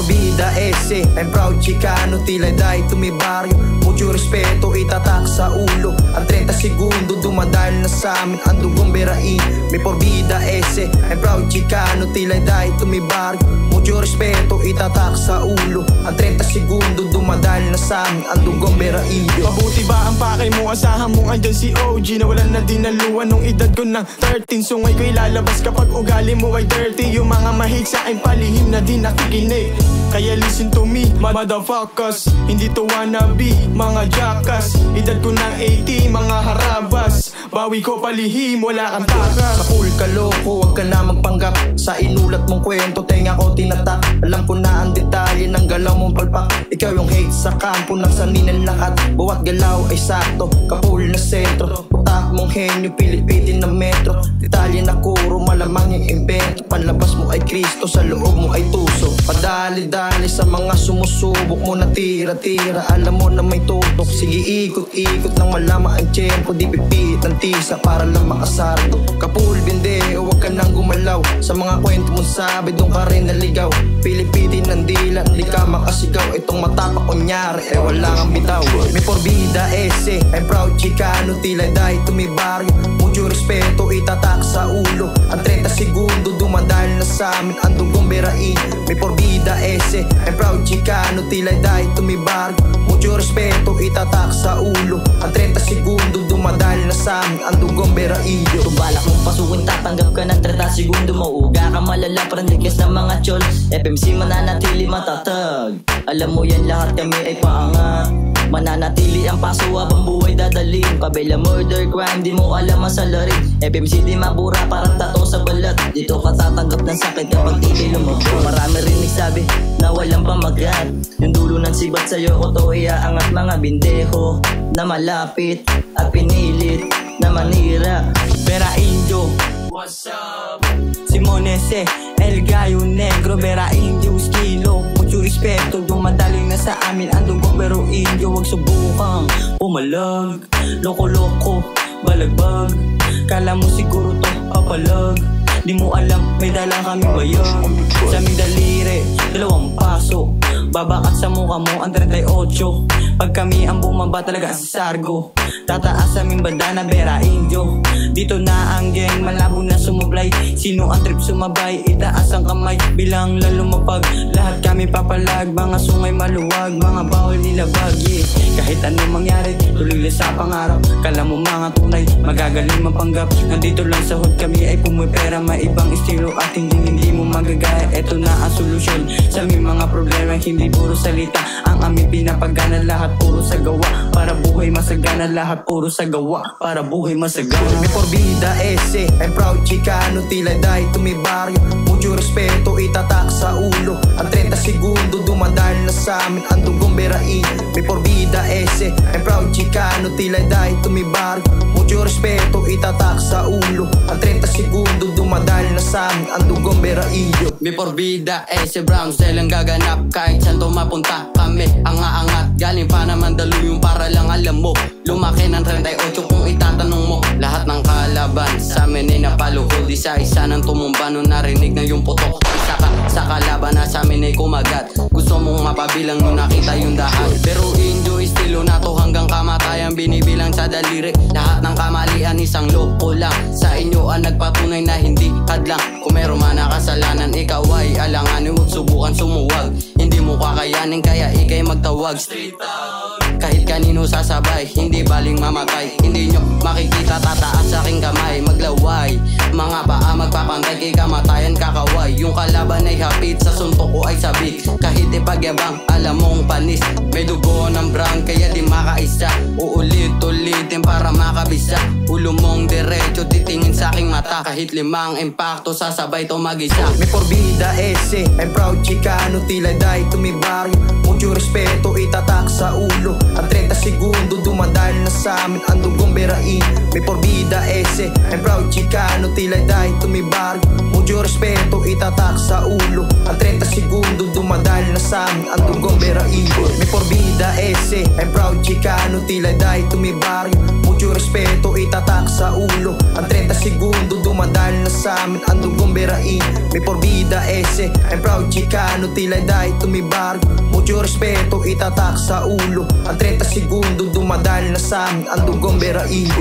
vida ese, I'm proud Chicano, tila dahil to mi barrio. Mucho respeto itatak sa ulo. Ang 30 segundo dumadal na sa amin ang dugong berain. Mi por vida ese, I'm proud Chicano, tila dahil to mi barrio. Mucho respeto itatak sa ulo. Ang 30 segundo dumadal na sa amin ang dugong berain. Mabuti ba ang pakay mo? Asahan mo andyan si OG na wala na dinaluan nung edad ko ng 13. So ngay ko ilalabas kapag ugali mo ay dirty. Yung mga mahig sa akin palihim na di nakikinig. Kaya listen to me, motherfuckers. Hindi to wannabe, mga jackass. Edad ko ng 80, mga harabas. Bawi ko palihim, wala kang takas. Sa pool ka loko, huwag ka na magpanggap. Sa inulat mong kwento, tenga ko tinatak. Alam ko na ang detalye ng galaw mong palpak. Ikaw yung hate sa kampo, nagsanin ang lahat. Bawat galaw ay sakto, kapul na sentro. Utak mong henyo, pilipitin na metro. Detalye na kuro, malamang yung invento. Panlabas mo ay Kristo, sa loob mo ay tuso. Padali-dali sa mga sumusubok mo na tira-tira. Alam mo na may tutok, sige ikot-ikot nang malama ang tiyempo. Di pipit ng tisa para lang makasardo. Kapul binde, huwag ka nang gumalaw. Sa mga kwento mong sabi, doon ka rin naligaw. Pilipitin ng dila, hindi ka makasigaw. Itong matapak kunyari, wala kang bitaw. Mi por vida ese, I'm proud Chicano, tila dahil to mi barrio. Mucho respeto itatak sa ulo. Ang 30 segundo dumadal na sa amin ang dugong berain. Mi por vida ese, I'm proud Chicano, tila dahil to mi barrio. Mucho respeto itatak sa ulo. Ang 30 segundo dumadal na sa amin ang dugong berailyo. Kung balak mong pasukin tatanggap ka ng 30 segundo. Mauga ka malala parandigas ng mga chol. FMC mananatili matatag. Alam mo yan lahat kami ay paangat. Mananatili ang paso habang buhay dadaling. Kabila murder crime di mo alam ang salarin. FMC di mabura parang tato sa balat. Dito ka tatanggap ng sakit kapag titi lumabot. Marami rin nagsabi na walang pamagat. Yung dulo ng sibat sa'yo ko to iaangat. Mga bindeho na malapit at pinilit na manira. Vera Indio, what's up? Simonese, El Gallo Negro, Vera Indio, Skilo. Mucho respeto, dumadaling na sa amin ang dugong pero Indio. Huwag subukang umalag, loko-loko, balagbag. Kala mo siguro to papalag. Di mo alam, may dalang kami bayag. Sa aming daliri, 2 paso. Babakat sa mukha mo ang 38. Pag kami ang bumaba talaga sa sargo. Tataas sa aming bandana, Vera Indio. Dito na ang gang, malabo na sumublay. Sino ang trip sumabay, itaas ang kamay. Bilang lalumapag, lahat kami papalag. Mga sungay maluwag, mga bawal nilabag, yeah. Kahit anong mangyari, tuloy lang sa pangarap. Kala mo mga tunay, magagaling mapanggap. Nandito lang sa hood kami ay pumipera. May ibang estilo at hindi mo magagaya. Eto na ang solusyon sa aming mga problema. Hindi puro salita ang aming pinapagana. Lahat puro sa gawa, para buhay masagana. Lahat puro sa gawa, para buhay masagana. Mi por vida ese, I'm proud Chicano, tila dahil to mi barrio. Mucho respeto itatak sa ulo. Ang 30 segundo dumadal na sa amin ang dugong berain. Mi por vida ese, I'm proud Chicano, tila dahil to mi barrio. Mucho respeto itatak sa ulo. Ang 30 segundo dumadal na sa amin ang dugong berailyo. Mi por vida ese, brown cell ang gaganap. Kahit saan to mapunta kami ang aangat. Galing pa naman daluyong para lang alam mo. Lumaki ng 38 kung itatanong mo. Lahat ng kalaban sa amin ay napaluhod. Isa-isa nang tumumba nung narinig na yung putok. Isa ka sa kalaban na sa amin ay kumagat. Gusto mong mapabilang nung nakita yung dahat. Pero Indio estilo na to hanggang kamatayan. Binibilang sa daliri, lahat ng kamalian isang loko lang. Sa inyo ang nagpatunay na hindi kadlang. Kung meron man na kasalanan, ikaw ay alanganin. Huwag subukan sumuwag, hindi mo kakayanin kaya ikay magtawag. Straight out, kahit kanino sasabay, hindi baling mamatay. Hindi nyo makikita, tataas sa aking kamay. Maglaway, mga paa magpapantay kay kamatayan kakaway. Yung kalaban ay hapit, sa suntok ko ay sabik. Kahit ipagyabang, alam mong panis. May dugo ng brown, kaya di makaisa. Uulit-ulitin para makabisa. Ulo mong diretso, titingin sa aking mata. Kahit 5 impacto, sasabay to mag-isa. Mi por vida ese, I'm proud Chicano, tila dahil to mi barrio. Mucho respeto itatak sa ulo. Ang 30 segundo dumadal na sa amin ang dugong berain. Mi por vida ese, I'm proud Chicano, tila dahil to mi barrio. Mucho respeto itatak sa ulo. Ang 30 segundo dumadal na sa amin ang dugong berain. Mi por vida ese, I'm proud Chicano, tila dahil to mi barrio. Mucho respeto respeto itatak sa ulo. Ang 30 segundo dumadal na sa amin ang dugong berain. May porbida ese, I'm proud Chicano, tila dahil tumibar. Mucho respeto itatak sa ulo. Ang 30 segundo dumadal na sa amin ang dugong berain.